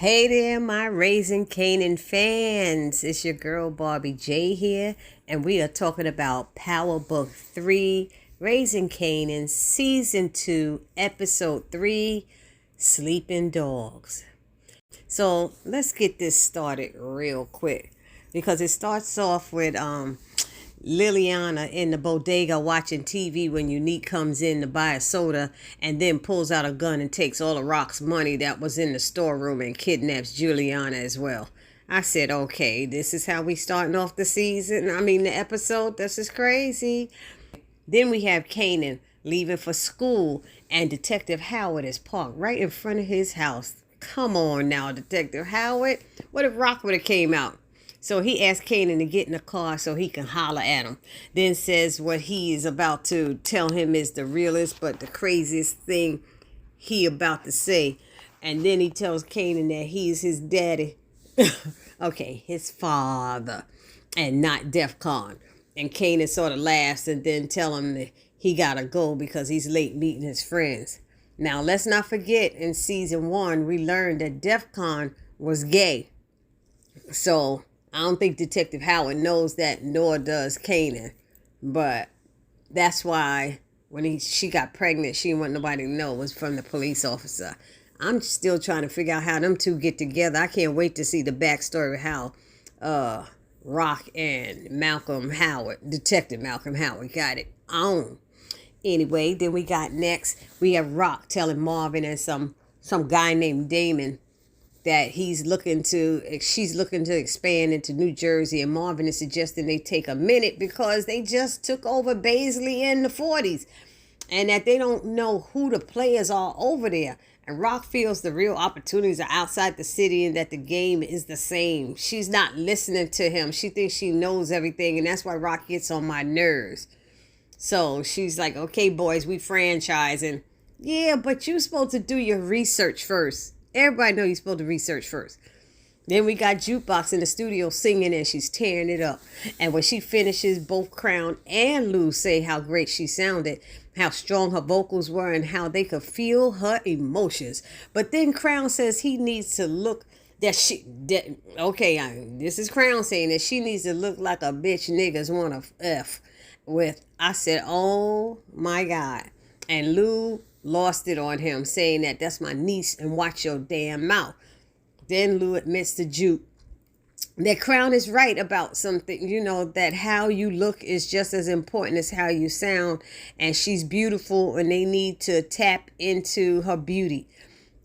Hey there, my Raising Kanan fans. It's your girl Barbie J here, and we are talking about Powerbook 3, Raising Kanan, Season 2, Episode 3, Sleeping Dogs. So let's get this started real quick because it starts off with Liliana in the bodega watching TV when Unique comes in to buy a soda and then pulls out a gun and takes all of Rock's money that was in the storeroom and kidnaps Juliana as well. I said, okay, this is how we starting off the season. The episode. This is crazy. Then we have Kanan leaving for school and Detective Howard is parked right in front of his house. Come on now, Detective Howard. What if Rock would have came out? So he asked Kanan to get in the car so he can holler at him. Then says what he is about to tell him is the realest but the craziest thing he about to say. And then he tells Kanan that he's his daddy. Okay, his father and not DEFCON. And Kanan sort of laughs and then tell him that he gotta go because he's late meeting his friends. Now, let's not forget in season 1, we learned that DEFCON was gay. So I don't think Detective Howard knows that, nor does Kanan. But that's why when she got pregnant, she didn't want nobody to know it was from the police officer. I'm still trying to figure out how them two get together. I can't wait to see the backstory of how Rock and Malcolm Howard, Detective Malcolm Howard, got it on. Anyway, then we we have Rock telling Marvin and some guy named Damon that she's looking to expand into New Jersey, and Marvin is suggesting they take a minute because they just took over Baisley in the 40s and that they don't know who the players are over there. And Rock feels the real opportunities are outside the city and that the game is the same. She's not listening to him. She thinks she knows everything, and that's why Rock gets on my nerves. So she's like, okay, boys, we franchising. Yeah, but you're supposed to do your research first. Everybody know you're supposed to research first. Then we got Jukebox in the studio singing and she's tearing it up. And when she finishes, both Crown and Lou say how great she sounded, how strong her vocals were, and how they could feel her emotions. But then Crown says he needs to look this is Crown saying that she needs to look like a bitch niggas want to F with. I said, oh my God. And Lou lost it on him, saying that that's my niece and watch your damn mouth. Then Lou admits to Juke that Crown is right about something, that how you look is just as important as how you sound, and she's beautiful and they need to tap into her beauty.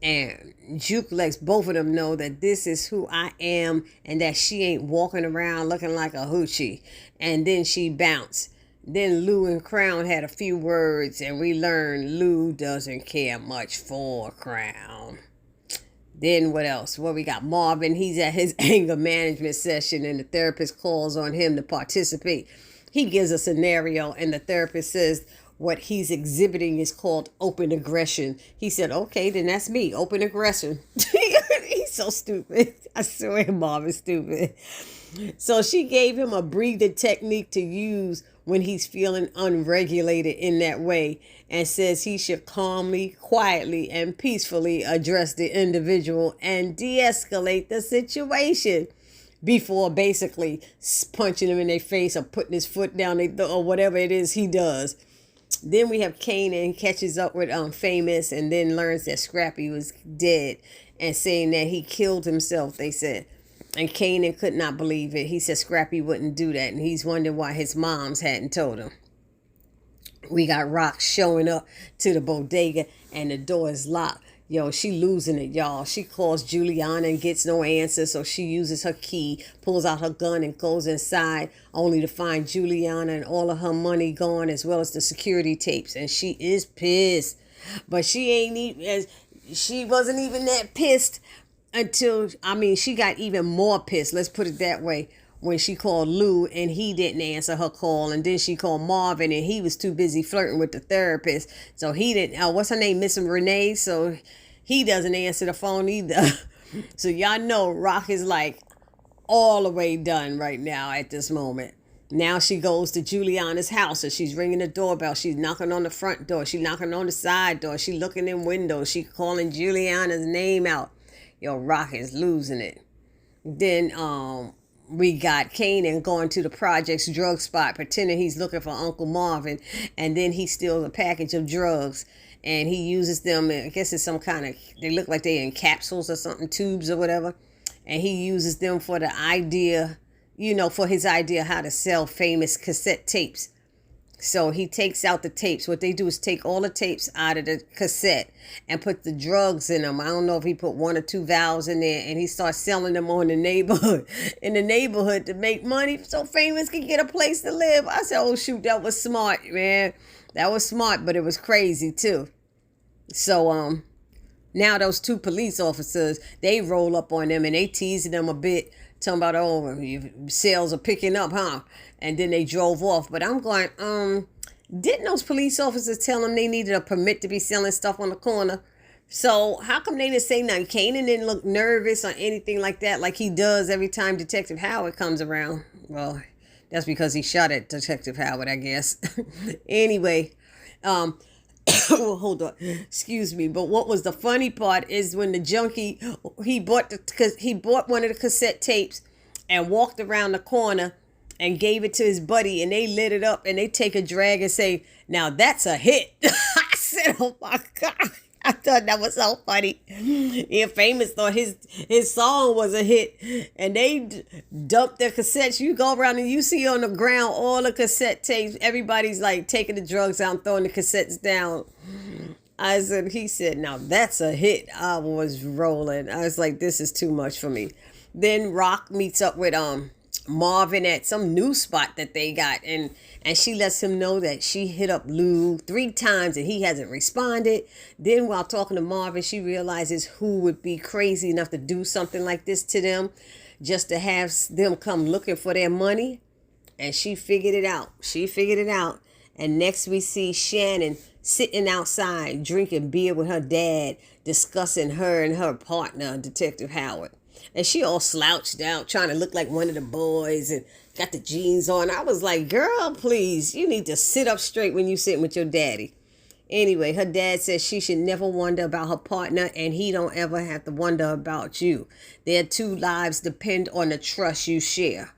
And Juke lets both of them know that this is who I am and that she ain't walking around looking like a hoochie. And then she bounced. Then Lou and Crown had a few words, and we learned Lou doesn't care much for Crown. Then what else? Well, we got Marvin. He's at his anger management session, and the therapist calls on him to participate. He gives a scenario, and the therapist says what he's exhibiting is called open aggression. He said, okay, then that's me, open aggression. He's so stupid. I swear Marvin's stupid. So she gave him a breathing technique to use when he's feeling unregulated in that way, and says he should calmly, quietly, and peacefully address the individual and de-escalate the situation before basically punching him in their face or putting his foot down or whatever it is he does. Then we have Kanan catches up with Famous and then learns that Scrappy was dead and saying that he killed himself, they said. And Kanan could not believe it. He said Scrappy wouldn't do that, and he's wondering why his moms hadn't told him. We got Rock showing up to the bodega, and the door is locked. Yo, she losing it, y'all. She calls Juliana and gets no answer, so she uses her key, pulls out her gun, and goes inside, only to find Juliana and all of her money gone, as well as the security tapes. And she is pissed, but she wasn't even that pissed until, she got even more pissed, let's put it that way, when she called Lou and he didn't answer her call. And then she called Marvin and he was too busy flirting with the therapist. So he didn't, what's her name, Miss Renee? So he doesn't answer the phone either. So y'all know Rock is like all the way done right now at this moment. Now she goes to Juliana's house and she's ringing the doorbell. She's knocking on the front door. She's knocking on the side door. She's looking in windows. She's calling Juliana's name out. yo, Rock is losing it. Then we got Kanan going to the project's drug spot, pretending he's looking for Uncle Marvin, and then he steals a package of drugs, and he uses them. I guess it's some kind of, they look like they're in capsules or something, tubes or whatever, and he uses them for the idea, for his idea how to sell famous cassette tapes. So he takes out the tapes. What they do is take all the tapes out of the cassette and put the drugs in them. I don't know if he put 1 or 2 valves in there, and he starts selling them on the neighborhood, to make money so famous can get a place to live. I said, oh shoot, that was smart, man. That was smart, but it was crazy too. So now those 2 police officers, they roll up on them and they teasing them a bit, talking about, oh, sales are picking up, huh? And then they drove off. But I'm going, didn't those police officers tell them they needed a permit to be selling stuff on the corner? So how come they didn't say nothing? Kanan didn't look nervous or anything like that, like he does every time Detective Howard comes around. Well, that's because he shot at Detective Howard, I guess. Anyway, well, hold on, excuse me. But what was the funny part is when the junkie, he bought one of the cassette tapes and walked around the corner and gave it to his buddy, and they lit it up and they take a drag and say, now that's a hit. I said, oh my God. I thought that was so funny. Yeah, Famous thought his song was a hit, and they dumped their cassettes. You go around and you see on the ground all the cassette tapes. Everybody's like taking the drugs out and throwing the cassettes down. He said, now that's a hit. I was rolling. I was like, this is too much for me. Then Rock meets up with Marvin at some new spot that they got, and she lets him know that she hit up Lou 3 times and he hasn't responded. Then while talking to Marvin, she realizes who would be crazy enough to do something like this to them, just to have them come looking for their money. And she figured it out. And next we see Shannon sitting outside drinking beer with her dad, discussing her and her partner, Detective Howard. And she all slouched out, trying to look like one of the boys and got the jeans on. I was like, girl, please, you need to sit up straight when you sitting with your daddy. Anyway, her dad says she should never wonder about her partner, and he don't ever have to wonder about you. Their 2 lives depend on the trust you share.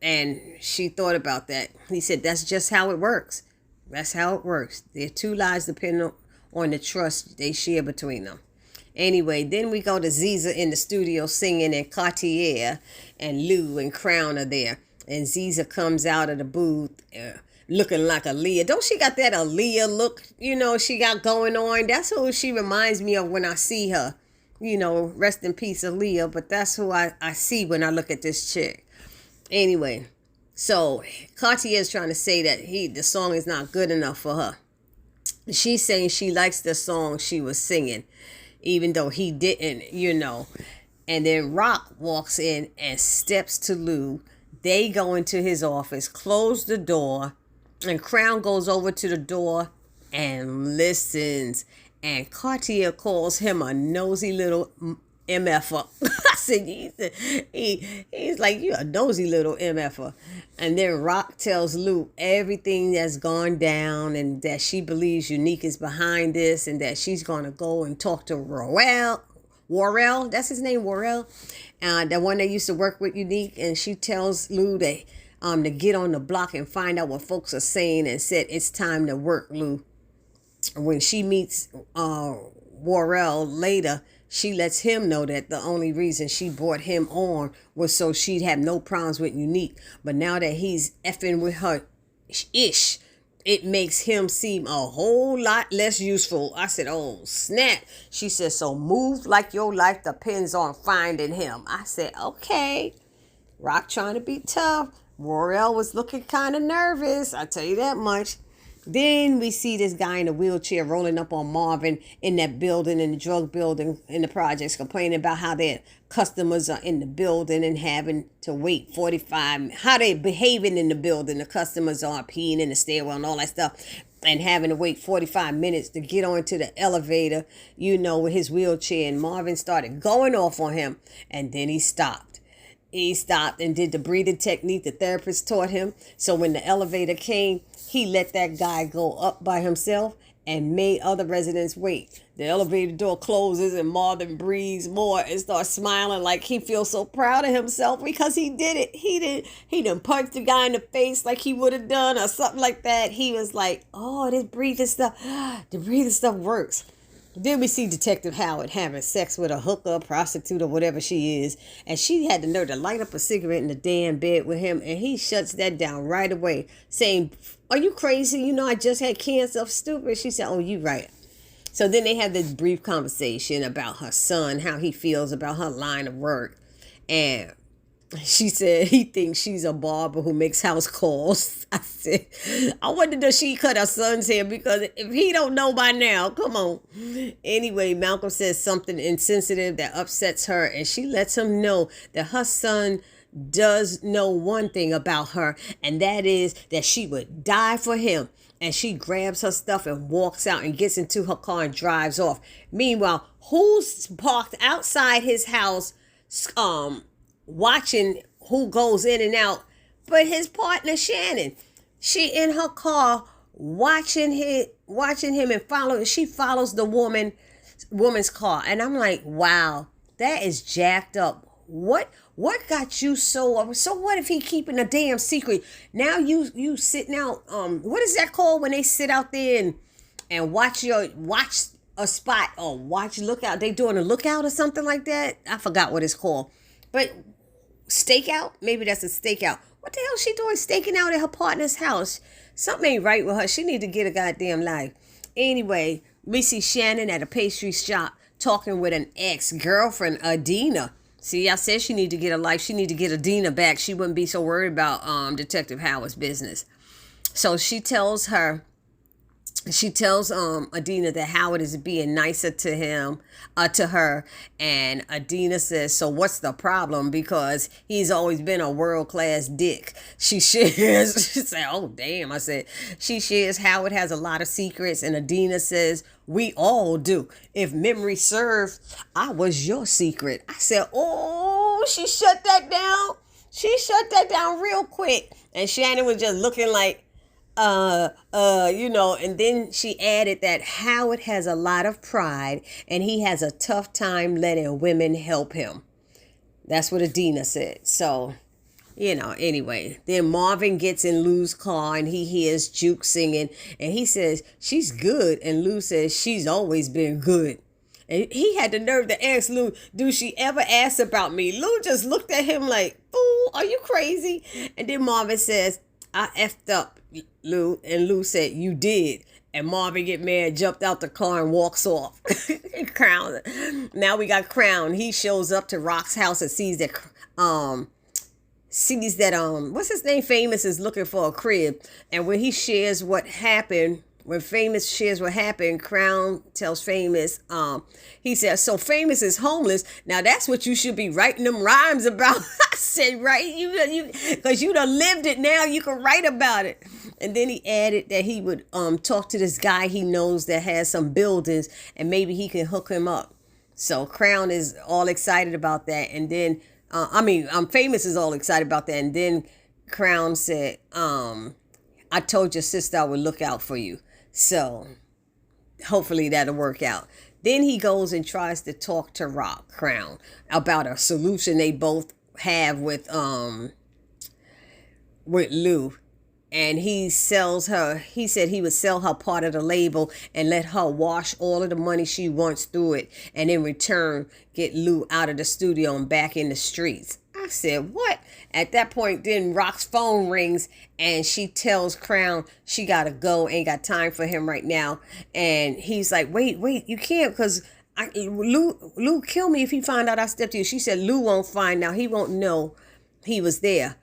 And she thought about that. He said, that's just how it works. That's how it works. Their 2 lives depend on the trust they share between them. Anyway, then we go to Ziza in the studio singing, and Cartier and Lou and Crown are there. And Ziza comes out of the booth looking like Aaliyah. Don't she got that Aaliyah look, she got going on? That's who she reminds me of when I see her. Rest in peace, Aaliyah. But that's who I see when I look at this chick. Anyway, so Cartier is trying to say that the song is not good enough for her. She's saying she likes the song she was singing, even though he didn't, And then Rock walks in and steps to Lou. They go into his office, close the door, and Crown goes over to the door and listens. And Cartier calls him a nosy little MFer. I said, he's like, you a nosy little MFer. And then Rock tells Lou everything that's gone down, and that she believes Unique is behind this, and that she's going to go and talk to Worrell, that's his name, Worrell, the one that used to work with Unique. And she tells Lou that to get on the block and find out what folks are saying, and said it's time to work, Lou. When she meets Worrell later, she lets him know that the only reason she brought him on was so she'd have no problems with Unique. But now that he's effing with her ish, it makes him seem a whole lot less useful. I said, oh, snap. She said, so move like your life depends on finding him. I said, okay. Rock trying to be tough. Worrell was looking kind of nervous. I tell you that much. Then we see this guy in a wheelchair rolling up on Marvin in that building, in the drug building, in the projects, complaining about how their customers are in the building and having to wait 45, how they behaving in the building. The customers are peeing in the stairwell and all that stuff, and having to wait 45 minutes to get onto the elevator, with his wheelchair. And Marvin started going off on him, and then he stopped. He stopped and did the breathing technique the therapist taught him. So when the elevator came, he let that guy go up by himself, and made other residents wait. The elevator door closes and Marvin breathes more and starts smiling like he feels so proud of himself because he did it. He done punched the guy in the face like he would have done or something like that. He was like, oh, the breathing stuff works. Then we see Detective Howard having sex with a hooker, prostitute, or whatever she is. And she had the nerve to light up a cigarette in the damn bed with him. And he shuts that down right away, saying, are you crazy? You know, I just had cancer. Stupid. She said, oh, you right. So then they had this brief conversation about her son, how he feels about her line of work. And she said he thinks she's a barber who makes house calls. I said, I wonder does she cut her son's hair, because if he don't know by now, come on. Anyway, Malcolm says something insensitive that upsets her, and she lets him know that her son does know one thing about her, and that is that she would die for him. And she grabs her stuff and walks out and gets into her car and drives off. Meanwhile, who's parked outside his house watching who goes in and out but his partner Shannon? She in her car watching him and she follows the woman's car. And I'm like, wow, that is jacked up. What got you so what if he keeping a damn secret? Now you sitting out, what is that called when they sit out there and watch a spot or look out? They doing a lookout or something like that. I forgot what it's called. But stakeout? Maybe that's a stakeout. What the hell is she doing staking out at her partner's house? Something ain't right with her. She need to get a goddamn life. Anyway, we see Shannon at a pastry shop talking with an ex-girlfriend, Adina. See, I said she need to get a life. She need to get Adina back. She wouldn't be so worried about Detective Howard's business. So she tells Adina that Howard is being nicer to her, and Adina says, so what's the problem? Because he's always been a world-class dick. She said, oh damn, I said, she shares Howard has a lot of secrets, and Adina says, we all do. If memory serves, I was your secret. I said, oh, she shut that down. She shut that down real quick. And Shannon was just looking like, and then she added that Howard has a lot of pride and he has a tough time letting women help him. That's what Adina said. So, anyway, then Marvin gets in Lou's car and he hears Juke singing and he says, she's good. And Lou says, she's always been good. And he had the nerve to ask Lou, do she ever ask about me? Lou just looked at him like, fool, are you crazy? And then Marvin says, I effed up, Lou. And Lou said, you did. And Marvin get mad, jumped out the car and walks off. Crown. Now we got Crown. He shows up to Rock's house and sees that what's his name? Famous is looking for a crib. And when he shares what happened, when Famous shares what happened, Crown tells Famous, he says, so Famous is homeless. Now that's what you should be writing them rhymes about. I said, right? You, because you done lived it now, you can write about it. And then he added that he would talk to this guy he knows that has some buildings and maybe he can hook him up. So Crown is all excited about that. And then, Famous is all excited about that. And then Crown said, I told your sister I would look out for you. So hopefully that'll work out. Then he goes and tries to talk to Crown about a solution they both have with Lou. And he said he would sell her part of the label and let her wash all of the money she wants through it. And in return, get Lou out of the studio and back in the streets. I said, what? At that point, then Rock's phone rings and she tells Crown she got to go, ain't got time for him right now. And he's like, wait, you can't, because Lou kill me if he find out I stepped to you. She said, Lou won't find out. He won't know he was there.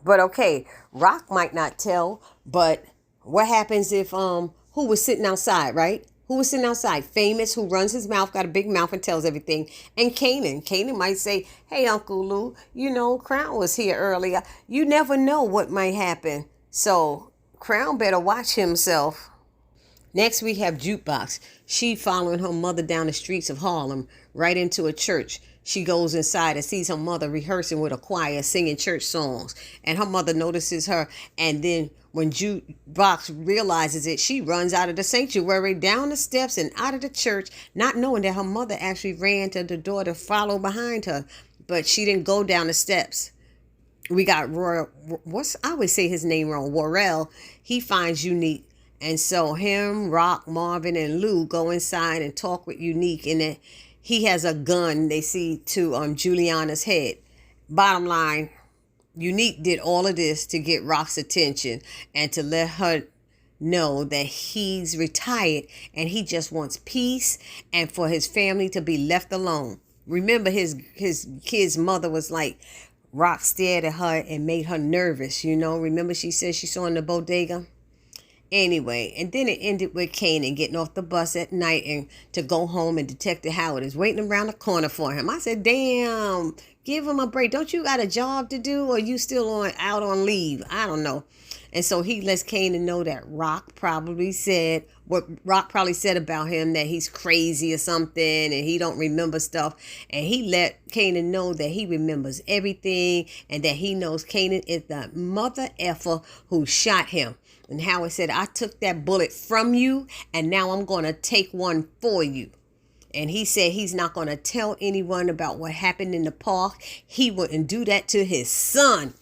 But okay, Rock might not tell, but what happens if, who was sitting outside, right? Who was sitting outside? Famous, who runs his mouth, got a big mouth and tells everything. And Kanan. Kanan might say, hey, Uncle Lou, Crown was here earlier. You never know what might happen. So Crown better watch himself. Next, we have Jukebox. She following her mother down the streets of Harlem, right into a church. she goes inside and sees her mother rehearsing with a choir, singing church songs. And her mother notices her. And then when Box realizes it, she runs out of the sanctuary, down the steps and out of the church, not knowing that her mother actually ran to the door to follow behind her. But she didn't go down the steps. We got Royal, I always say his name wrong, Worrell. He finds Unique. And so him, Rock, Marvin, and Lou go inside and talk with Unique. And he has a gun, they see, to Juliana's head. Bottom line, Unique did all of this to get Rock's attention and to let her know that he's retired and he just wants peace and for his family to be left alone. Remember, his kid's mother was like, Rock stared at her and made her nervous, you know. Remember she said she saw in the bodega? Anyway, and then it ended with Kanan getting off the bus at night and to go home, and Detective Howard is waiting around the corner for him. I said, damn, give him a break. Don't you got a job to do, or you still out on leave? I don't know. And so he lets Kanan know that Rock probably said about him, that he's crazy or something and he don't remember stuff. And he let Kanan know that he remembers everything and that he knows Kanan is the mother effer who shot him. And Howard said, I took that bullet from you and now I'm going to take one for you. And he said he's not going to tell anyone about what happened in the park. He wouldn't do that to his son.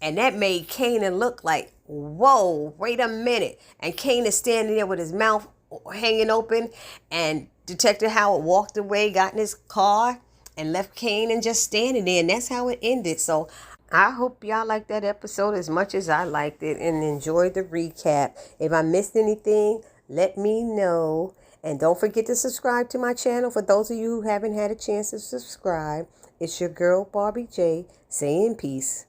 And that made Kanan look like, whoa, wait a minute. And Kanan standing there with his mouth hanging open. And Detective Howard walked away, got in his car, and left Kanan just standing there. And that's how it ended. So I hope y'all liked that episode as much as I liked it and enjoyed the recap. If I missed anything, let me know. And don't forget to subscribe to my channel. For those of you who haven't had a chance to subscribe, it's your girl, Barbie J, saying peace.